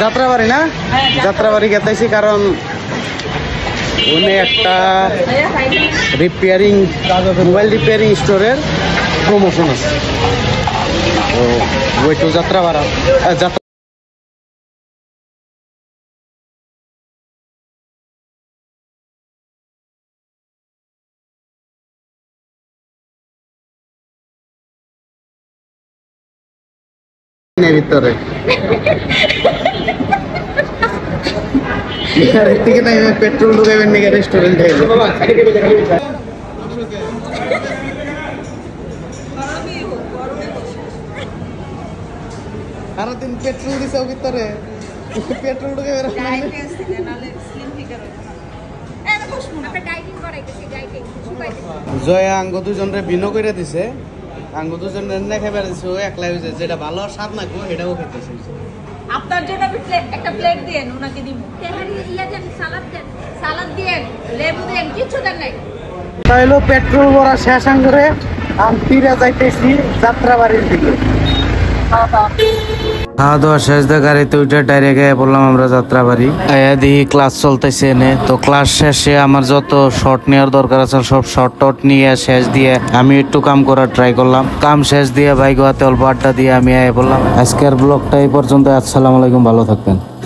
যাত্রাবাড়ি না যাত্রাবাড়ি গেতেছি কারণ উনি একটা মোবাইল রিপেয়ারিং স্টোরের প্রমোশন আছে তো ওই তো যাত্রাবাড়া যাত্রা ভিতরে থেকে পেট্রোল ঢুকাবেন নাকি রেস্টুরেন্টে সারাদিন পেট্রোল দিছে ভিতরে পেট্রোল ঢুকাবে জয়া আঙ্গ দুজনরে বিনো করে দিছে আঙ্গ দুজন রান্না খাইবার দিছে ও একলাই হইছে যেটা ভালো স্বাদ না গো এটাও খেতেছে আপনার জন্য একটা প্লেট দেন ওনাকে দিব তেহারি ইয়া দেন সালাদ দেন লেবু দেন কিছু দেন নাই তাইলো পেট্রোল ভরা শেষ আঙ্গুরে আমি ফিরে যাইতেছি যাত্রাবাড়ির দিকে খাওয়া দাওয়া শেষ দিয়ে গাড়িতে উঠে ডাইরেক্ট গিয়ে বললাম আমরা যাত্রাবাড়ি দেখি ক্লাস চলতেছে এনে তো ক্লাস শেষে আমার যত শর্ট নেওয়ার দরকার আছে সব শর্ট টট নিয়ে শেষ দিয়ে আমি একটু কাম করার ট্রাই করলাম কাম শেষ দিয়ে বাইক হাতে অল্প আড্ডা দিয়ে আমি বললাম আজকের ব্লগটা এই পর্যন্ত আসসালামু আলাইকুম ভালো থাকবেন।